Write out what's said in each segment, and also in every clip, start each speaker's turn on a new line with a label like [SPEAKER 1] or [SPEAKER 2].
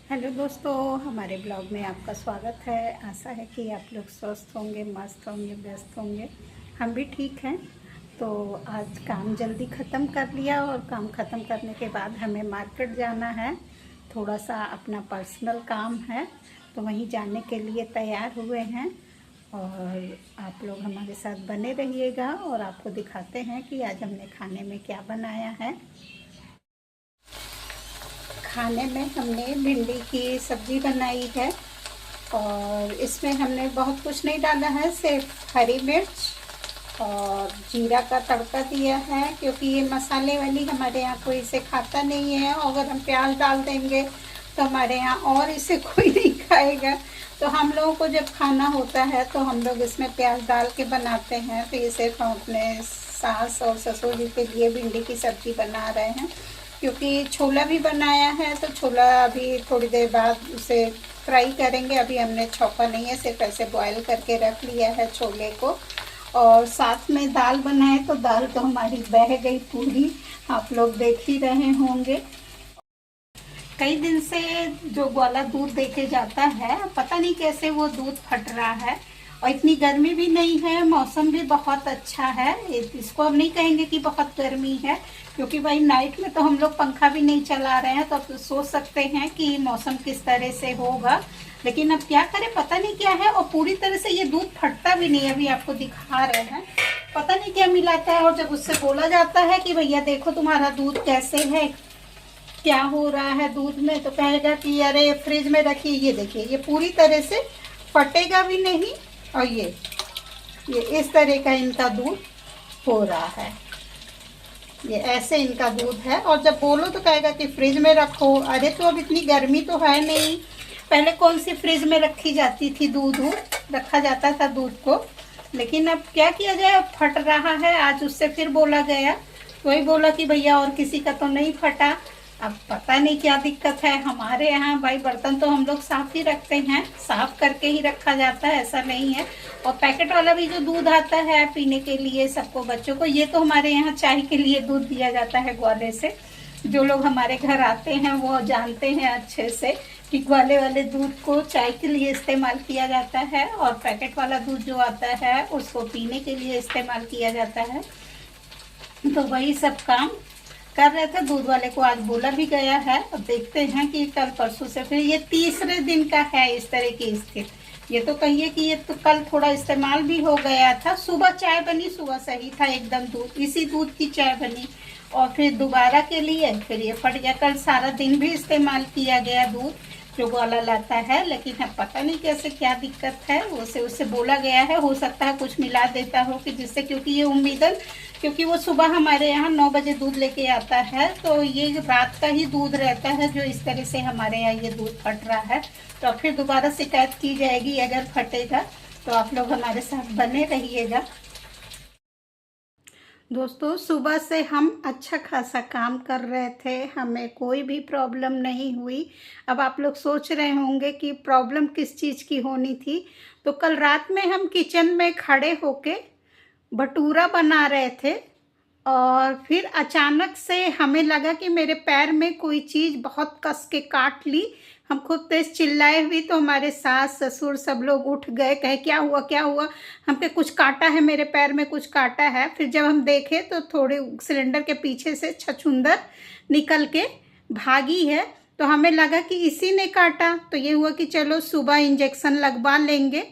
[SPEAKER 1] Hello दोस्तों, हमारे blog में आपका स्वागत है। आशा है कि आप लोग स्वस्थ होंगे, मस्त होंगे, व्यस्त होंगे। हम भी ठीक हैं। तो आज काम जल्दी ख़त्म कर लिया और काम ख़त्म करने के बाद हमें मार्केट जाना है। थोड़ा सा अपना पर्सनल काम है, तो वहीं जाने के लिए तैयार हुए हैं। और आप लोग हमारे साथ बने रहिएगा और आपको दिखाते हैं कि आज हमने खाने में क्या बनाया है। खाने में हमने भिंडी की सब्ज़ी बनाई है और इसमें हमने बहुत कुछ नहीं डाला है, सिर्फ हरी मिर्च और जीरा का तड़का दिया है, क्योंकि ये मसाले वाली हमारे यहाँ कोई इसे खाता नहीं है। अगर हम प्याज डाल देंगे तो हमारे यहाँ और इसे कोई नहीं खाएगा। तो हम लोगों को जब खाना होता है तो हम लोग इसमें प्याज डाल के बनाते हैं। तो ये सिर्फ हम अपने सास और ससुर जी के लिए भिंडी की सब्ज़ी बना रहे हैं, क्योंकि छोला भी बनाया है। तो छोला अभी थोड़ी देर बाद उसे फ्राई करेंगे। अभी हमने छौंका नहीं है, सिर्फ ऐसे बॉयल करके रख लिया है छोले को। और साथ में दाल बनाए, तो दाल तो हमारी बह गई पूरी, आप लोग देख ही रहे होंगे। कई दिन से जो ग्वाला दूध देके जाता है, पता नहीं कैसे वो दूध फट रहा है। और इतनी गर्मी भी नहीं है, मौसम भी बहुत अच्छा है। इसको हम नहीं कहेंगे कि बहुत गर्मी है, क्योंकि भाई नाइट में तो हम लोग पंखा भी नहीं चला रहे हैं। तो आप सोच सकते हैं कि मौसम किस तरह से होगा। लेकिन अब क्या करें, पता नहीं क्या है। और पूरी तरह से ये दूध फटता भी नहीं, अभी आपको दिखा रहे हैं। पता नहीं क्या मिलाता है। और जब उससे बोला जाता है कि भैया देखो तुम्हारा दूध कैसे है, क्या हो रहा है दूध में, तो कहेगा कि अरे फ्रिज में रखिए। ये देखिए, ये पूरी तरह से फटेगा भी नहीं। और ये इस तरह का इनका दूध हो रहा है। ये ऐसे इनका दूध है। और जब बोलो तो कहेगा कि फ्रिज में रखो। अरे तो अब इतनी गर्मी तो है नहीं। पहले कौन सी फ्रिज में रखी जाती थी, दूध रखा जाता था दूध को। लेकिन अब क्या किया जाए, अब फट रहा है। आज उससे फिर बोला गया, वही बोला कि भैया और किसी का तो नहीं फटा। अब पता नहीं क्या दिक्कत है। हमारे यहाँ भाई बर्तन तो हम लोग साफ ही रखते हैं, साफ करके ही रखा जाता है, ऐसा नहीं है। और पैकेट वाला भी जो दूध आता है पीने के लिए सबको, बच्चों को, ये तो हमारे यहाँ चाय के लिए दूध दिया जाता है ग्वाले से। जो लोग हमारे घर आते हैं वो जानते हैं अच्छे से कि ग्वाले वाले दूध को चाय के लिए इस्तेमाल किया जाता है, और पैकेट वाला दूध जो आता है उसको पीने के लिए इस्तेमाल किया जाता है। तो वही सब काम कर रहे थे। दूध वाले को आज बोला भी गया है। अब देखते हैं कि कल परसों से फिर, ये तीसरे दिन का है इस तरह की स्थिति। ये तो कहिए कि ये तो कल थोड़ा इस्तेमाल भी हो गया था। सुबह चाय बनी, सुबह सही था एकदम, दूध इसी दूध की चाय बनी। और फिर दोबारा के लिए फिर ये फट गया। कल सारा दिन भी इस्तेमाल किया गया दूध जो ग्वाला लाता है। लेकिन अब पता नहीं कैसे क्या दिक्कत है, उससे बोला गया है। हो सकता है कुछ मिला देता हो कि जिससे, क्योंकि ये उम्मीदन, क्योंकि वो सुबह हमारे यहाँ 9 बजे दूध लेके आता है, तो ये रात का ही दूध रहता है जो इस तरह से हमारे यहाँ ये दूध फट रहा है। तो फिर दोबारा शिकायत की जाएगी अगर फटेगा। तो आप लोग हमारे साथ बने रहिएगा। दोस्तों, सुबह से हम अच्छा खासा काम कर रहे थे, हमें कोई भी प्रॉब्लम नहीं हुई। अब आप लोग सोच रहे होंगे कि प्रॉब्लम किस चीज़ की होनी थी। तो कल रात में हम किचन में खड़े होके भटूरा बना रहे थे, और फिर अचानक से हमें लगा कि मेरे पैर में कोई चीज़ बहुत कस के काट ली। हम खुद तेज चिल्लाए हुई, तो हमारे सास ससुर सब लोग उठ गए, कहे क्या हुआ क्या हुआ। हम पे कुछ काटा है, मेरे पैर में कुछ काटा है। फिर जब हम देखे तो थोड़े सिलेंडर के पीछे से छछूंदर निकल के भागी है। तो हमें लगा कि इसी ने काटा। तो ये हुआ कि चलो सुबह इंजेक्शन लगवा लेंगे।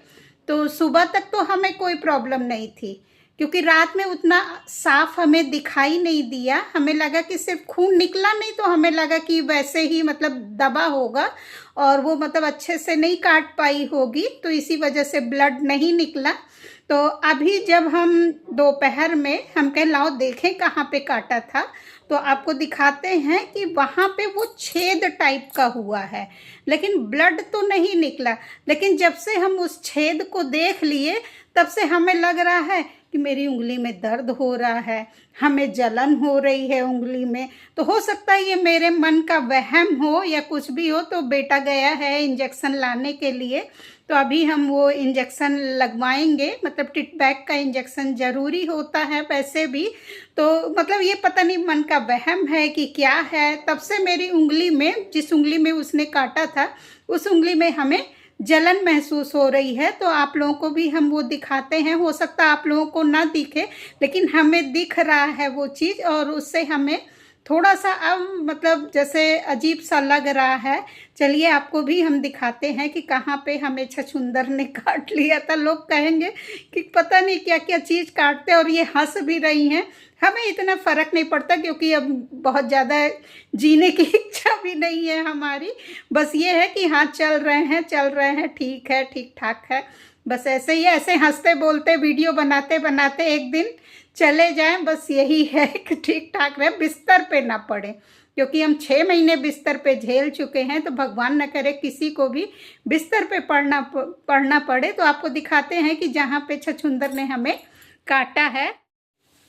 [SPEAKER 1] तो सुबह तक तो हमें कोई प्रॉब्लम नहीं थी, क्योंकि रात में उतना साफ हमें दिखाई नहीं दिया। हमें लगा कि सिर्फ खून निकला नहीं, तो हमें लगा कि वैसे ही मतलब दबा होगा, और वो मतलब अच्छे से नहीं काट पाई होगी, तो इसी वजह से ब्लड नहीं निकला। तो अभी जब हम दोपहर में हम कहे लाओ देखें कहाँ पे काटा था, तो आपको दिखाते हैं कि वहाँ पे वो छेद टाइप का हुआ है, लेकिन ब्लड तो नहीं निकला। लेकिन जब से हम उस छेद को देख लिए, तब से हमें लग रहा है कि मेरी उंगली में दर्द हो रहा है, हमें जलन हो रही है उंगली में। तो हो सकता है ये मेरे मन का वहम हो या कुछ भी हो। तो बेटा गया है इंजेक्शन लाने के लिए, तो अभी हम वो इंजेक्शन लगवाएंगे। मतलब टिटबैक का इंजेक्शन ज़रूरी होता है वैसे भी। तो मतलब ये पता नहीं मन का वहम है कि क्या है। तब से मेरी उंगली में, जिस उंगली में उसने काटा था उस उंगली में हमें जलन महसूस हो रही है। तो आप लोगों को भी हम वो दिखाते हैं। हो सकता है आप लोगों को ना दिखे, लेकिन हमें दिख रहा है वो चीज़, और उससे हमें थोड़ा सा अब मतलब जैसे अजीब सा लग रहा है। चलिए आपको भी हम दिखाते हैं कि कहाँ पे हमें छछूंदर ने काट लिया था। लोग कहेंगे कि पता नहीं क्या क्या चीज़ काटते, और ये हंस भी रही हैं। हमें इतना फ़र्क नहीं पड़ता, क्योंकि अब बहुत ज़्यादा जीने की इच्छा भी नहीं है हमारी। बस ये है कि हाँ चल रहे हैं, ठीक है, ठीक ठाक है। बस ऐसे ही, ऐसे हंसते बोलते वीडियो बनाते बनाते एक दिन चले जाएं, बस यही है कि ठीक ठाक रहे, बिस्तर पे ना पड़े। क्योंकि हम 6 महीने बिस्तर पे झेल चुके हैं, तो भगवान न करे किसी को भी बिस्तर पे पड़ना पड़े। तो आपको दिखाते हैं कि जहाँ पे छछूंदर ने हमें काटा है।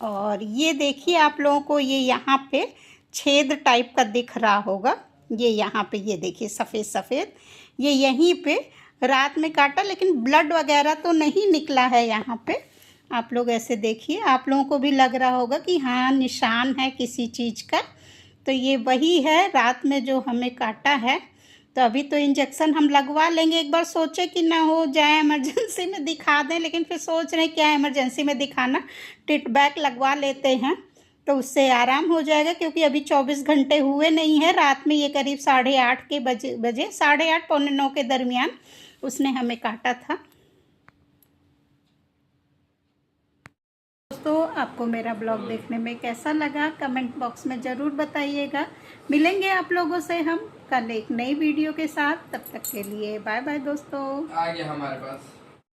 [SPEAKER 1] और ये देखिए आप लोगों को ये यहाँ पे छेद टाइप का दिख रहा होगा। ये यहाँ पे ये देखिए सफ़ेद सफ़ेद, ये यहीं पे रात में काटा, लेकिन ब्लड वगैरह तो नहीं निकला है यहाँ पे। आप लोग ऐसे देखिए, आप लोगों को भी लग रहा होगा कि हाँ निशान है किसी चीज़ का। तो ये वही है रात में जो हमें काटा है। तो अभी तो इंजेक्शन हम लगवा लेंगे। एक बार सोचे कि ना हो जाए इमरजेंसी में दिखा दें, लेकिन फिर सोच रहे क्या इमरजेंसी में दिखाना, टिटबैक लगवा लेते हैं तो उससे आराम हो जाएगा। क्योंकि अभी 24 घंटे हुए नहीं है, रात में ये करीब 8:30 के बजे 8:30 पौने 9 के दरमियान उसने हमें काटा था। दोस्तों आपको मेरा ब्लॉग देखने में कैसा लगा कमेंट बॉक्स में ज़रूर बताइएगा। मिलेंगे आप लोगों से हम कल एक नई वीडियो के साथ। तब तक के लिए बाय बाय दोस्तों।
[SPEAKER 2] आ गया हमारे पास।